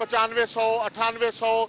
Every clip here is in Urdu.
9500, 9800,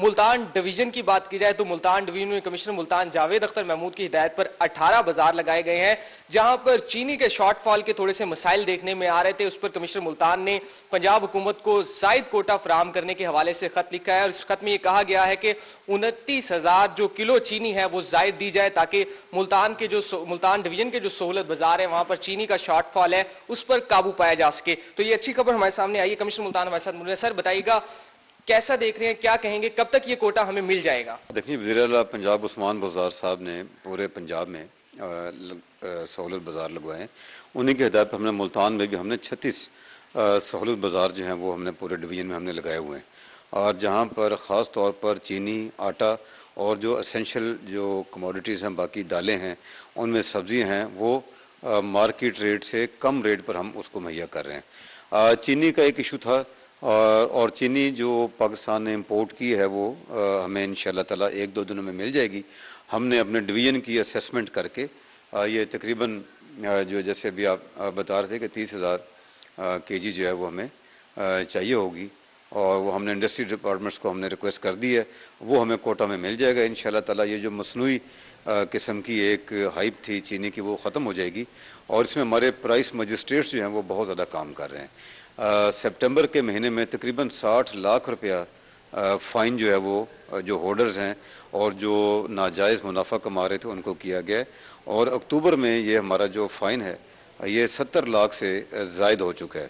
ملتان ڈویژن کی بات کی جائے تو ملتان ڈویژن میں کمشنر ملتان جاوید اختر محمود کی ہدایت پر 18 بازار لگائے گئے ہیں، جہاں پر چینی کے شارٹ فال کے تھوڑے سے مسائل دیکھنے میں آ رہے تھے۔ اس پر کمشنر ملتان نے پنجاب حکومت کو زائد کوٹا فراہم کرنے کے حوالے سے خط لکھا ہے، اور اس خط میں یہ کہا گیا ہے کہ 29,000 جو کلو چینی ہے وہ زائد دی جائے، تاکہ ملتان ڈویژن کے جو سہولت بازار ہے وہاں پر چینی کا شارٹ فال ہے اس پر قابو پایا جا سکے۔ تو یہ اچھی خبر ہمارے سامنے آئی ہے۔ کمشنر ملتان ہمارے ساتھ موجود ہے۔ سر بتائیے گا کیسا دیکھ رہے ہیں، کیا کہیں گے، کب تک یہ کوٹا ہمیں مل جائے گا؟ دیکھیے، وزیر اعلیٰ پنجاب عثمان بزدار صاحب نے پورے پنجاب میں سہولت بازار لگوائے ہیں، انہی کی ہدایت پر ہم نے ملتان میں بھی ہم نے 36 سہولت بازار جو ہیں وہ ہم نے پورے ڈویژن میں ہم نے لگائے ہوئے ہیں، اور جہاں پر خاص طور پر چینی، آٹا اور جو اسینشل جو کموڈیٹیز ہیں، باقی دالیں ہیں، ان میں سبزی ہیں، وہ مارکیٹ ریٹ سے کم ریٹ پر ہم اس کو مہیا کر رہے ہیں۔ چینی کا ایک ایشو تھا، اور چینی جو پاکستان نے امپورٹ کی ہے وہ ہمیں انشاءاللہ تعالی 1-2 دنوں میں مل جائے گی۔ ہم نے اپنے ڈویژن کی اسیسمنٹ کر کے یہ تقریباً جو جیسے ابھی آپ بتا رہے تھے کہ 30,000 kg جو ہے وہ ہمیں چاہیے ہوگی، اور وہ ہم نے انڈسٹری ڈپارٹمنٹس کو ہم نے ریکویسٹ کر دی ہے، وہ ہمیں کوٹا میں مل جائے گا انشاءاللہ تعالی۔ یہ جو مصنوعی قسم کی ایک ہائپ تھی چینی کی وہ ختم ہو جائے گی، اور اس میں ہمارے پرائس مجسٹریٹس جو ہیں وہ بہت زیادہ کام کر رہے ہیں۔ سپٹمبر کے مہینے میں تقریباً 60 لاکھ روپیہ فائن جو ہے وہ جو ہولڈرز ہیں اور جو ناجائز منافع کما رہے تھے ان کو کیا گیا ہے، اور اکتوبر میں یہ ہمارا جو فائن ہے یہ 70 لاکھ سے زائد ہو چکا ہے،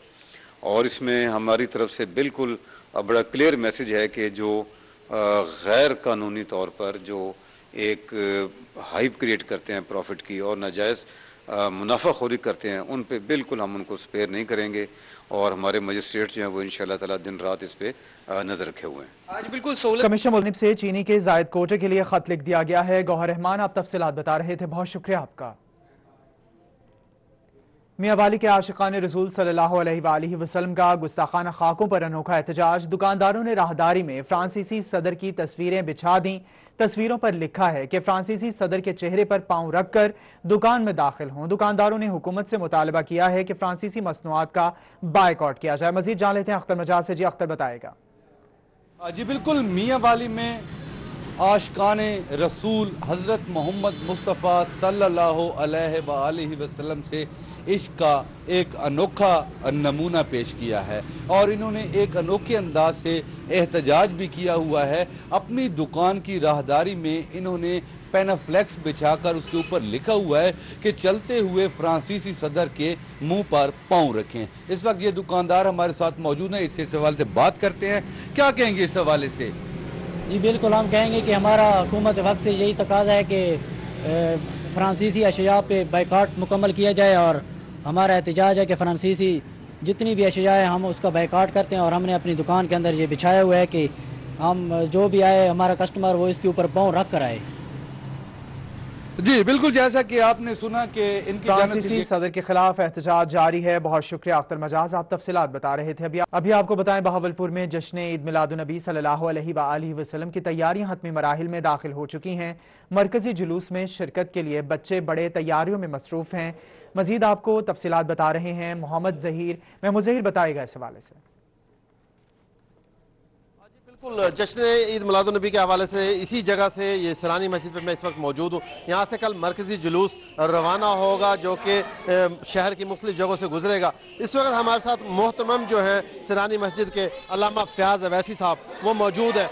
اور اس میں ہماری طرف سے بالکل بڑا کلیئر میسج ہے کہ جو غیر قانونی طور پر جو ایک ہائپ کریٹ کرتے ہیں پروفٹ کی اور ناجائز منافع خوری کرتے ہیں، ان پہ بالکل ہم ان کو سپیئر نہیں کریں گے، اور ہمارے مجسٹریٹ جو ہیں وہ انشاءاللہ تعالی دن رات اس پہ نظر رکھے ہوئے ہیں۔ آج بالکل سہولت کمشنر ملک سے چینی کے زائد کوٹے کے لیے خط لکھ دیا گیا ہے۔ گوہر رحمان آپ تفصیلات بتا رہے تھے، بہت شکریہ آپ کا۔ میاں والی کے عاشقان رسول صلی اللہ علیہ وآلہ وسلم کا گستاخانہ خاکوں پر انوکھا احتجاج۔ دکانداروں نے راہداری میں فرانسیسی صدر کی تصویریں بچھا دیں۔ تصویروں پر لکھا ہے کہ فرانسیسی صدر کے چہرے پر پاؤں رکھ کر دکان میں داخل ہوں۔ دکانداروں نے حکومت سے مطالبہ کیا ہے کہ فرانسیسی مصنوعات کا بائیکاٹ کیا جائے۔ مزید جان لیتے ہیں اختر مجاز سے۔ جی اختر بتائے گا۔ جی بالکل، میاں والی میں عاشقان رسول حضرت محمد مصطفیٰ صلی اللہ علیہ وآلہ وسلم سے عشق کا ایک انوکھا نمونہ پیش کیا ہے، اور انہوں نے ایک انوکھے انداز سے احتجاج بھی کیا ہوا ہے۔ اپنی دکان کی راہداری میں انہوں نے پینافلیکس بچھا کر اس کے اوپر لکھا ہوا ہے کہ چلتے ہوئے فرانسیسی صدر کے منہ پر پاؤں رکھیں۔ اس وقت یہ دکاندار ہمارے ساتھ موجود ہیں، اس سوال سے بات کرتے ہیں۔ کیا کہیں گے اس حوالے سے؟ جی بالکل، ہم کہیں گے کہ ہمارا حکومت وقت سے یہی تقاضا ہے کہ فرانسیسی اشیاء پہ بائیکاٹ مکمل کیا جائے، اور ہمارا احتجاج ہے کہ فرانسیسی جتنی بھی اشیاء ہیں ہم اس کا بائیکاٹ کرتے ہیں، اور ہم نے اپنی دکان کے اندر یہ بچھایا ہوا ہے کہ ہم جو بھی آئے ہمارا کسٹمر وہ اس کے اوپر پاؤں رکھ کر آئے۔ جی بالکل، جیسا کہ آپ نے سنا کہ ان کی جانب سے فرانسیسی صدر کے خلاف احتجاج جاری ہے۔ بہت شکریہ اختر مجاز، آپ تفصیلات بتا رہے تھے۔ ابھی آپ کو بتائیں بہاولپور میں جشن عید میلاد النبی صلی اللہ علیہ وآلہ وسلم کی تیاریاں حتمی مراحل میں داخل ہو چکی ہیں۔ مرکزی جلوس میں شرکت کے لیے بچے بڑے تیاریوں میں مصروف ہیں۔ مزید آپ کو تفصیلات بتا رہے ہیں محمد ظہیر۔ محمد ظہیر بتائے گا اس حوالے سے۔ بالکل، جشن عید میلاد النبی کے حوالے سے اسی جگہ سے یہ سرانی مسجد پہ میں اس وقت موجود ہوں۔ یہاں سے کل مرکزی جلوس روانہ ہوگا جو کہ شہر کی مختلف جگہوں سے گزرے گا۔ اس وقت ہمارے ساتھ محتمم جو ہیں سرانی مسجد کے علامہ فیاض اویسی صاحب وہ موجود ہے۔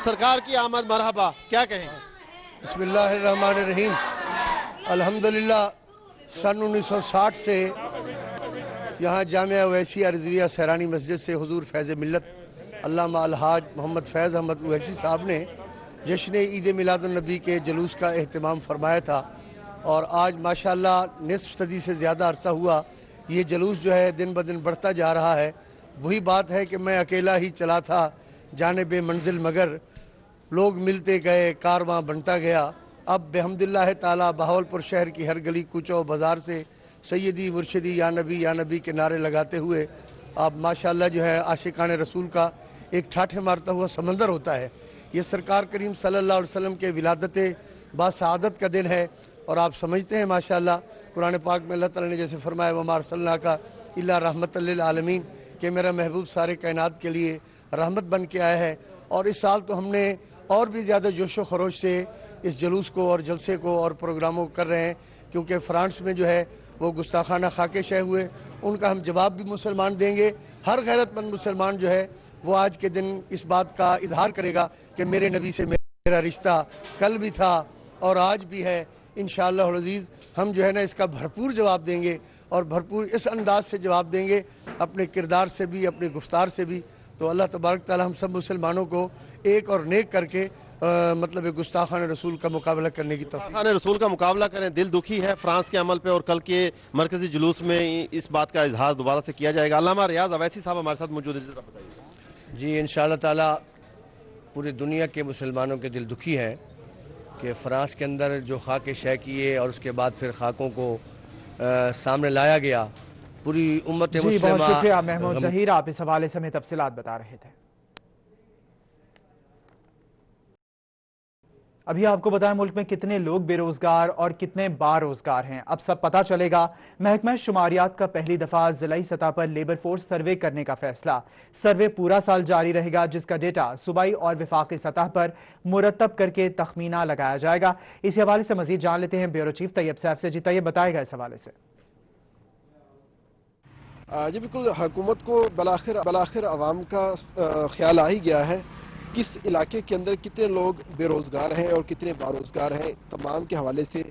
سرکار کی آمد مرحبا، کیا کہیں گے؟ بسم اللہ الرحمن الرحیم۔ الحمدللہ سن 1960 سے یہاں جامعہ اویسی رضویہ سرانی مسجد سے حضور فیض ملت علامہ الحاج محمد فیض احمد اویسی صاحب نے جشن عید میلاد النبی کے جلوس کا اہتمام فرمایا تھا، اور آج ماشاءاللہ نصف صدی سے زیادہ عرصہ ہوا یہ جلوس جو ہے دن بدن بڑھتا جا رہا ہے۔ وہی بات ہے کہ میں اکیلا ہی چلا تھا جانب منزل، مگر لوگ ملتے گئے، کارواں بنتا گیا۔ اب بحمداللہ تعالی بہاولپور شہر کی ہر گلی کوچہ و بازار سے سیدی مرشدی یا نبی کے نعرے لگاتے ہوئے اب ماشاءاللہ جو ہے عاشقان رسول کا ایک ٹھاٹھے مارتا ہوا سمندر ہوتا ہے۔ یہ سرکار کریم صلی اللہ علیہ وسلم کے ولادت باسعادت کا دن ہے، اور آپ سمجھتے ہیں ماشاءاللہ قرآن پاک میں اللہ تعالیٰ نے جیسے فرمایا وَمَا أَرْسَلْنَاكَ إِلَّا رَحْمَةً لِلْعَالَمِينَ کہ میرا محبوب سارے کائنات کے لیے رحمت بن کے آیا ہے، اور اس سال تو ہم نے اور بھی زیادہ جوش و خروش سے اس جلوس کو اور جلسے کو اور پروگراموں کو کر رہے ہیں، کیونکہ فرانس میں جو ہے وہ گستاخانہ خاکے شہ ہوئے، ان کا ہم جواب بھی مسلمان دیں گے۔ ہر غیرت مند مسلمان جو ہے وہ آج کے دن اس بات کا اظہار کرے گا کہ میرے نبی سے میرا رشتہ کل بھی تھا اور آج بھی ہے۔ انشاءاللہ العزیز ہم جو ہے نا اس کا بھرپور جواب دیں گے اور بھرپور اس انداز سے جواب دیں گے، اپنے کردار سے بھی، اپنے گفتار سے بھی۔ تو اللہ تبارک تعالی ہم سب مسلمانوں کو ایک اور نیک کر کے مطلب گستاخان رسول کا مقابلہ کرنے کی توفیق۔ گستاخان رسول کا مقابلہ کریں، دل دکھی ہے فرانس کے عمل پہ، اور کل کے مرکزی جلوس میں اس بات کا اظہار دوبارہ سے کیا جائے گا۔ علامہ ریاض اویسی صاحب ہمارے ساتھ موجود ہیں، ذرا بتائیے۔ جی انشاءاللہ تعالی پوری دنیا کے مسلمانوں کے دل دکھی ہے کہ فرانس کے اندر جو خاک شہ کیے اور اس کے بعد پھر خاکوں کو سامنے لایا گیا، پوری امت مسلمہ۔ جی بہت شکریہ محمود ظہیر، آپ اس حوالے سے ہمیں تفصیلات بتا رہے تھے۔ ابھی آپ کو بتائیں ملک میں کتنے لوگ بے روزگار اور کتنے باروزگار ہیں، اب سب پتہ چلے گا۔ محکمہ شماریات کا پہلی دفعہ ضلعی سطح پر لیبر فورس سروے کرنے کا فیصلہ۔ سروے پورا سال جاری رہے گا، جس کا ڈیٹا صوبائی اور وفاقی سطح پر مرتب کر کے تخمینہ لگایا جائے گا۔ اسی حوالے سے مزید جان لیتے ہیں بیورو چیف طیب سیف سے۔ جی طیب، بتائے گا اس حوالے سے۔ جی بالکل، حکومت کو بلاخر عوام کا خیال آ ہی گیا ہے کس علاقے کے اندر کتنے لوگ بے روزگار ہیں اور کتنے باروزگار ہیں۔ تمام کے حوالے سے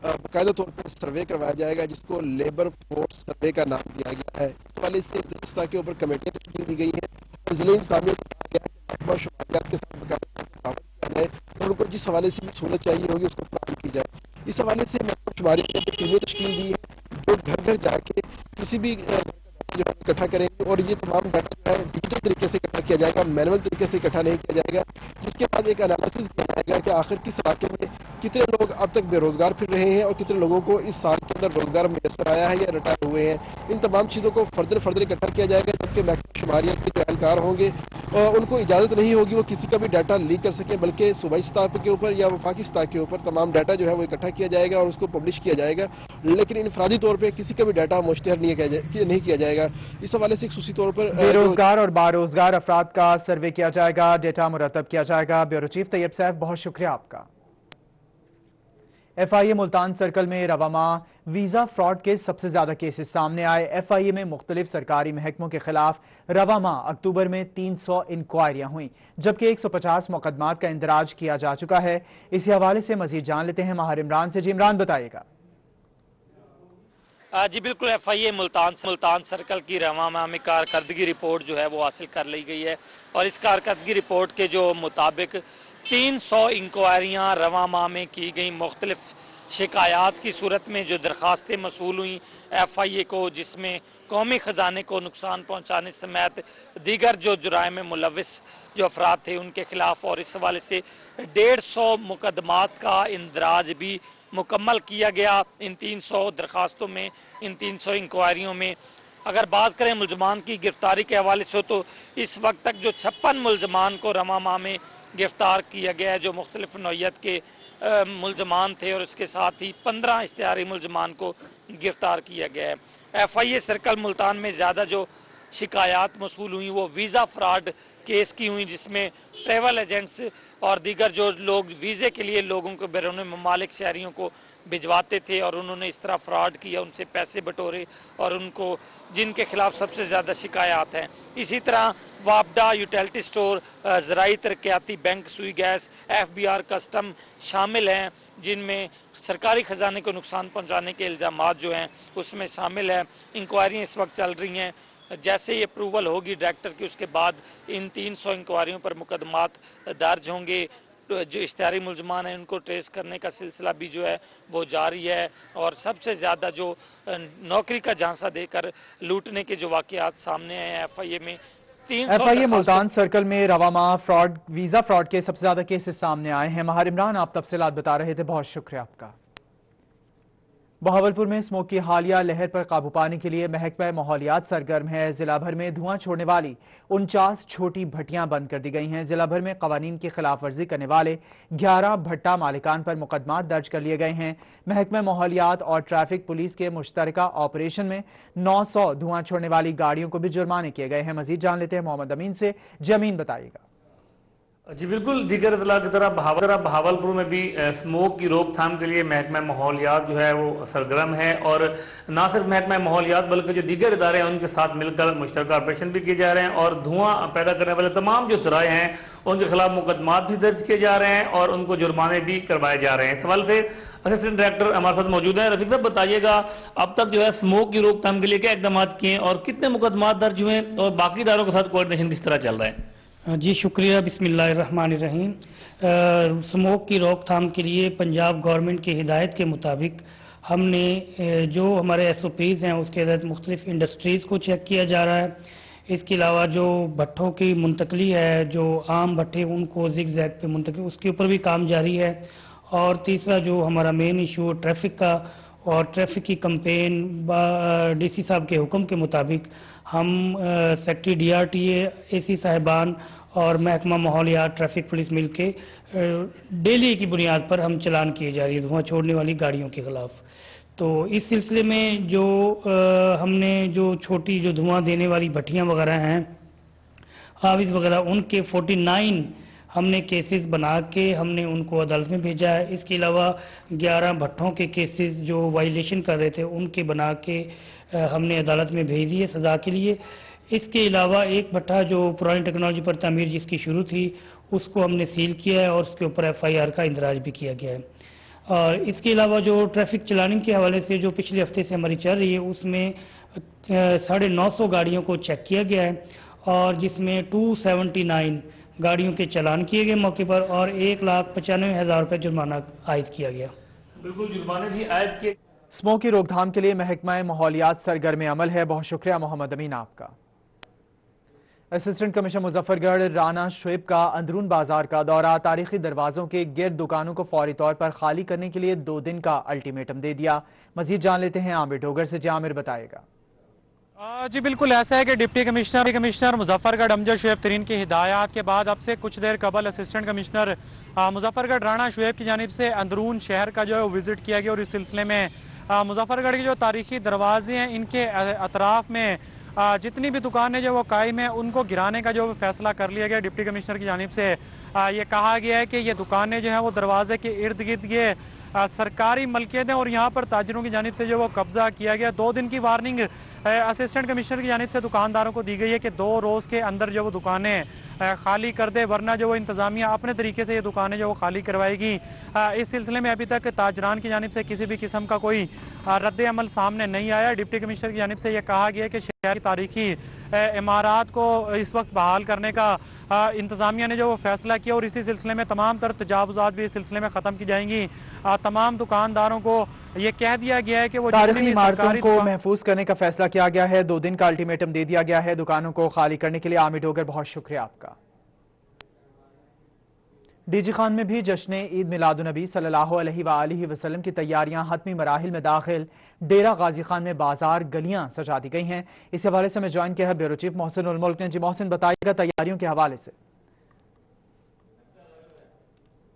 باقاعدہ طور پر سروے کروایا جائے گا، جس کو لیبر فورس سروے کا نام دیا گیا ہے۔ اس حوالے سے ضلع کے اوپر کمیٹیاں تشکیل دی گئی ہیں، ضلع انتظامیہ کو کہا گیا ہے کہ محکمہ شماریات کے ساتھ باقاعدہ تعاون کیا جائے اور ان کو جس حوالے سے بھی سہولت چاہیے ہوگی اس کو فراہم کی جائے۔ اس حوالے سے محکمہ شماریات نے ٹیمیں تشکیل دی ہیں جو گھر گھر جا کے کسی بھی جو ہے اکٹھا کریں گے، اور یہ تمام ڈاٹا جو ہے ڈیجیٹل طریقے سے اکٹھا کیا جائے گا، مینول طریقے سے اکٹھا نہیں کیا جائے گا، جس کے بعد ایک انالیسس کیا جائے گا کہ آخر کس علاقے میں کتنے لوگ اب تک بے روزگار پھر رہے ہیں اور کتنے لوگوں کو اس سال کے اندر روزگار میسر آیا ہے یا ریٹائر ہوئے ہیں۔ ان تمام چیزوں کو فردر اکٹھا کیا جائے گا، جبکہ محکمہ شماریات کے جو اہلکار ہوں گے ان کو اجازت نہیں ہوگی وہ کسی کا بھی ڈاٹا لیک کر سکیں، بلکہ صوبائی سطح کے اوپر یا وفاقی سطح کے اوپر تمام ڈاٹا جو ہے وہ اکٹھا کیا جائے گا اور اس کو پبلش کیا جائے گا، لیکن انفرادی طور پہ کسی کا بھی ڈاٹا مشتہر نہیں کیا جائے گا۔ اس حوالے سے خصوصی طور پر بے روزگار اور باروزگار افراد کا سروے کیا جائے گا، ڈیٹا مرتب کیا جائے گا۔ بیورو چیف طیب سیف، بہت شکریہ آپ کا۔ F I a Multan circle میں رواں ماہ ویزا فراڈ کے سب سے زیادہ کیسز سامنے آئے۔ ایف آئی اے میں مختلف سرکاری محکموں کے خلاف رواں ماہ اکتوبر میں 300 انکوائریاں ہوئیں، جبکہ 150 مقدمات کا اندراج کیا جا چکا ہے۔ اسی حوالے سے مزید جان لیتے ہیں ماہر عمران سے۔ جی عمران، بتائیے گا۔ جی بالکل، F I a Multan circle کی رواں ماہ میں کارکردگی رپورٹ جو ہے وہ حاصل کر لی گئی ہے، اور اس کارکردگی رپورٹ کے جو مطابق 300 انکوائریاں رواں ماہ میں کی گئیں۔ مختلف شکایات کی صورت میں جو درخواستیں موصول ہوئیں ایف آئی اے کو، جس میں قومی خزانے کو نقصان پہنچانے سمیت دیگر جو جرائم میں ملوث جو افراد تھے ان کے خلاف، اور اس حوالے سے 150 مقدمات کا اندراج بھی مکمل کیا گیا ان 300 درخواستوں میں، ان 300 انکوائریوں میں۔ اگر بات کریں ملزمان کی گرفتاری کے حوالے سے تو اس وقت تک جو 56 ملزمان کو رواں ماہ میں گرفتار کیا گیا ہے، جو مختلف نوعیت کے ملزمان تھے، اور اس کے ساتھ ہی 15 اشتہاری ملزمان کو گرفتار کیا گیا ہے۔ F I A circle Multan میں زیادہ جو شکایات موصول ہوئیں وہ ویزا فراڈ کیس کی ہوئیں، جس میں ٹریول ایجنٹس اور دیگر جو لوگ ویزے کے لیے لوگوں کو بیرون ممالک شہریوں کو بھجواتے تھے اور انہوں نے اس طرح فراڈ کیا، ان سے پیسے بٹورے، اور ان کو جن کے خلاف سب سے زیادہ شکایات ہیں۔ اسی طرح وابڈا، یوٹیلٹی سٹور، زراعی ترقیاتی bank, Sui gas, F B R, custom شامل ہیں، جن میں سرکاری خزانے کو نقصان پہنچانے کے الزامات جو ہیں اس میں شامل ہیں۔ انکوائریاں اس وقت چل رہی ہیں، جیسے ہی اپروول ہوگی ڈائریکٹر کی اس کے بعد ان 300 انکوائریوں پر مقدمات درج ہوں گے۔ جو اشتہاری ملزمان ہیں ان کو ٹریس کرنے کا سلسلہ بھی جو ہے وہ جاری ہے، اور سب سے زیادہ جو نوکری کا جھانسا دے کر لوٹنے کے جو واقعات سامنے آئے ہیں ایف آئی اے میں، F I a Multan circle میں رواں ماہ ویزا فراڈ کے سب سے زیادہ کیسز سامنے آئے ہیں۔ ماہر عمران، آپ تفصیلات بتا رہے تھے، بہت شکریہ آپ کا۔ بہاولپور میں اسموک کی حالیہ لہر پر قابو پانے کے لیے محکمہ ماحولیات سرگرم ہے۔ ضلع بھر میں دھواں چھوڑنے والی 49 چھوٹی بھٹیاں بند کر دی گئی ہیں۔ ضلع بھر میں قوانین کی خلاف ورزی کرنے والے 11 بھٹا مالکان پر مقدمات درج کر لیے گئے ہیں۔ محکمہ ماحولیات اور ٹریفک پولیس کے مشترکہ آپریشن میں 900 دھواں چھوڑنے والی گاڑیوں کو بھی جرمانے کیے گئے ہیں۔ مزید جان لیتے ہیں محمد امین سے۔ جی امین، بتائیے گا۔ جی بالکل، دیگر اضلاع کی طرح بہاولپور میں بھی اسموک کی روک تھام کے لیے محکمہ ماحولیات جو ہے وہ سرگرم ہے، اور نہ صرف محکمہ ماحولیات بلکہ جو دیگر ادارے ہیں ان کے ساتھ مل کر مشترکہ آپریشن بھی کیے جا رہے ہیں، اور دھواں پیدا کرنے والے تمام جو ذرائع ہیں ان کے خلاف مقدمات بھی درج کیے جا رہے ہیں اور ان کو جرمانے بھی کروائے جا رہے ہیں۔ اس حوالے سے اسسٹنٹ ڈائریکٹر ہمارے ساتھ موجود ہیں۔ رفیق صاحب بتائیے گا، اب تک جو ہے اسموک کی روک تھام کے لیے کیا اقدامات کیے ہیں اور کتنے مقدمات درج ہوئے ہیں، اور باقی اداروں کے ساتھ کوآرڈینیشن کس طرح چل رہا ہے؟ جی شکریہ، بسم اللہ الرحمن الرحیم۔ اسموک کی روک تھام کے لیے پنجاب گورنمنٹ کی ہدایت کے مطابق ہم نے جو ہمارے ایس او پیز ہیں اس کے تحت مختلف انڈسٹریز کو چیک کیا جا رہا ہے۔ اس کے علاوہ جو بھٹوں کی منتقلی ہے، جو عام بھٹے ان کو زگ زیگ پہ منتقلی، اس کے اوپر بھی کام جاری ہے۔ اور تیسرا جو ہمارا مین ایشو ٹریفک کا، اور ٹریفک کی کمپین ڈی سی صاحب کے حکم کے مطابق ہم secretary D R T A C صاحبان اور محکمہ ماحولیات ٹریفک پولیس مل کے ڈیلی کی بنیاد پر ہم چلان کیے جا رہی ہے دھواں چھوڑنے والی گاڑیوں کے خلاف۔ تو اس سلسلے میں جو ہم نے جو چھوٹی جو دھواں دینے والی بھٹیاں وغیرہ ہیں، حاوز وغیرہ، ان کے 49 ہم نے کیسز بنا کے ہم نے ان کو عدالت میں بھیجا ہے۔ اس کے علاوہ 11 بھٹوں کے کیسز جو وائلیشن کر رہے تھے ان کے بنا کے ہم نے عدالت میں بھیج دیے سزا کے لیے۔ اس کے علاوہ ایک بھٹا جو پرانی ٹیکنالوجی پر تعمیر جس کی شروع تھی اس کو ہم نے سیل کیا ہے اور اس کے اوپر ایف آئی آر کا اندراج بھی کیا گیا ہے۔ اور اس کے علاوہ جو ٹریفک چلاننگ کے حوالے سے جو پچھلے ہفتے سے ہماری چل رہی ہے اس میں 950 گاڑیوں کو چیک کیا گیا ہے، اور جس میں 279 گاڑیوں کے چلان کیے گئے موقع پر، اور 1,95,000 روپے جرمانہ عائد کیا گیا۔ بالکل، جرمانے بھی عائد کیے۔ اسموک کی روک تھام کے لیے محکمہ ماحولیات سرگرم عمل ہے۔ بہت شکریہ محمد امین آپ کا۔ اسسٹنٹ کمشنر مظفر گڑھ رانا شعیب کا اندرون بازار کا دورہ، تاریخی دروازوں کے گرد دکانوں کو فوری طور پر خالی کرنے کے لیے 2 دن کا الٹیمیٹم دے دیا۔ مزید جان لیتے ہیں عامر ڈوگر سے، عامر بتائے گا۔ جی بالکل ایسا ہے کہ ڈپٹی کمشنر مظفر گڑھ امجد شعیب ترین کی ہدایات کے بعد اب سے کچھ دیر قبل اسسٹنٹ کمشنر مظفر گڑھ رانا شعیب کی جانب سے اندرون شہر کا جو ہے وزٹ کیا گیا، اور اس سلسلے میں مظفر گڑھ کے جو تاریخی دروازے ہیں ان کے اطراف میں جتنی بھی دکانیں جو وہ قائم ہیں ان کو گرانے کا جو فیصلہ کر لیا گیا۔ ڈپٹی کمشنر کی جانب سے یہ کہا گیا ہے کہ یہ دکانیں جو ہیں وہ دروازے کے ارد گرد یہ سرکاری ملکیت ہیں اور یہاں پر تاجروں کی جانب سے جو وہ قبضہ کیا گیا۔ 2 دن کی وارننگ اسسٹنٹ کمشنر کی جانب سے دکانداروں کو دی گئی ہے کہ 2 روز کے اندر جو وہ دکانیں خالی کر دے، ورنہ جو وہ انتظامیہ اپنے طریقے سے یہ دکانیں جو وہ خالی کروائے گی۔ اس سلسلے میں ابھی تک تاجران کی جانب سے کسی بھی قسم کا کوئی رد عمل سامنے نہیں آیا۔ ڈپٹی کمشنر کی جانب سے یہ کہا گیا کہ شہر کی تاریخی عمارات کو اس وقت بحال کرنے کا انتظامیہ نے جو وہ فیصلہ کیا، اور اسی سلسلے میں تمام تر تجاوزات بھی اس سلسلے میں ختم کی جائیں گی۔ تمام دکانداروں کو یہ کہہ دیا گیا ہے کہ وہ تاریخی عمارتوں کو محفوظ کرنے کا فیصلہ کیا گیا ہے۔ 2 دن کا الٹیمیٹم دے دیا گیا ہے دکانوں کو خالی کرنے کے لیے۔ عامر ڈوگر بہت شکریہ آپ کا۔ ڈی جی خان میں بھی جشن عید میلاد النبی صلی اللہ علیہ وآلہ وسلم کی تیاریاں حتمی مراحل میں داخل۔ ڈیرہ غازی خان میں بازار گلیاں سجا دی گئی ہیں۔ اس حوالے سے میں جوائن کیا ہے بیورو چیف محسن الملک نے۔ جی محسن بتائیے گا تیاریوں کے حوالے سے۔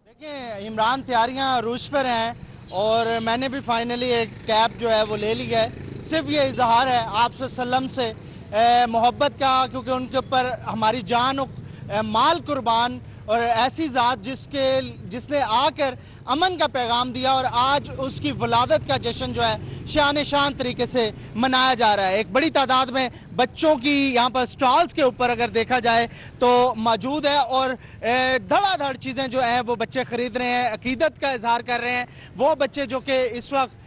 دیکھیں عمران، تیاریاں عروج پر ہیں اور میں نے بھی فائنلی ایک کیب جو ہے وہ لے لی ہے۔ صرف یہ اظہار ہے آپ صلی اللہ علیہ وسلم سے محبت کا، کیونکہ ان کے اوپر ہماری جان و مال قربان، اور ایسی ذات جس نے آ کر امن کا پیغام دیا، اور آج اس کی ولادت کا جشن جو ہے شان طریقے سے منایا جا رہا ہے۔ ایک بڑی تعداد میں بچوں کی یہاں پر سٹالز کے اوپر اگر دیکھا جائے تو موجود ہے، اور دھڑا دھڑ چیزیں جو ہیں وہ بچے خرید رہے ہیں، عقیدت کا اظہار کر رہے ہیں۔ وہ بچے جو کہ اس وقت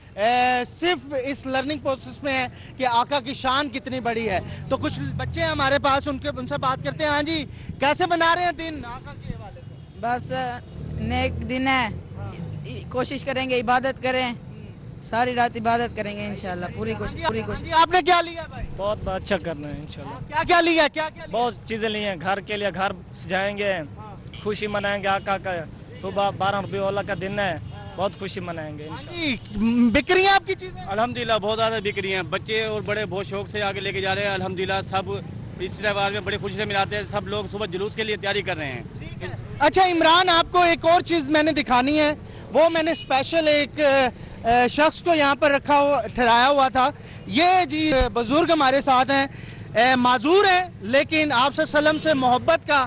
صرف اس لرننگ پروسیس میں ہے کہ آقا کی شان کتنی بڑی ہے۔ تو کچھ بچے ہمارے پاس، ان سے بات کرتے ہیں۔ ہاں جی، کیسے بنا رہے ہیں دن آقا کے حوالے سے؟ بس نیک دن ہے، کوشش کریں گے عبادت کریں، ساری رات عبادت کریں گے انشاءاللہ، پوری کوشش۔ آپ نے کیا لیا بھائی؟ بہت اچھا کرنا ہے انشاءاللہ۔ کیا کیا لیا؟ بہت چیزیں لی ہیں گھر کے لیے، گھر سجائیں گے، خوشی منائیں گے آقا کا۔ صبح 12 ربیع الاول کا دن ہے، بہت خوشی منائیں گے انشاءاللہ۔ بک رہی ہیں آپ کی چیزیں؟ الحمدللہ بہت زیادہ بک رہی ہیں، بچے اور بڑے بہت شوق سے آگے لے کے جا رہے ہیں الحمدللہ۔ سب اس تہوار میں بڑی خوشی سے مناتے ہیں، سب لوگ صبح جلوس کے لیے تیاری کر رہے ہیں۔ اچھا عمران، آپ کو ایک اور چیز میں نے دکھانی ہے، وہ میں نے اسپیشل ایک شخص کو یہاں پر ٹھہرایا ہوا تھا۔ یہ جی بزرگ ہمارے ساتھ ہیں، معذور ہیں، لیکن آپ صلی اللہ علیہ وسلم سے محبت کا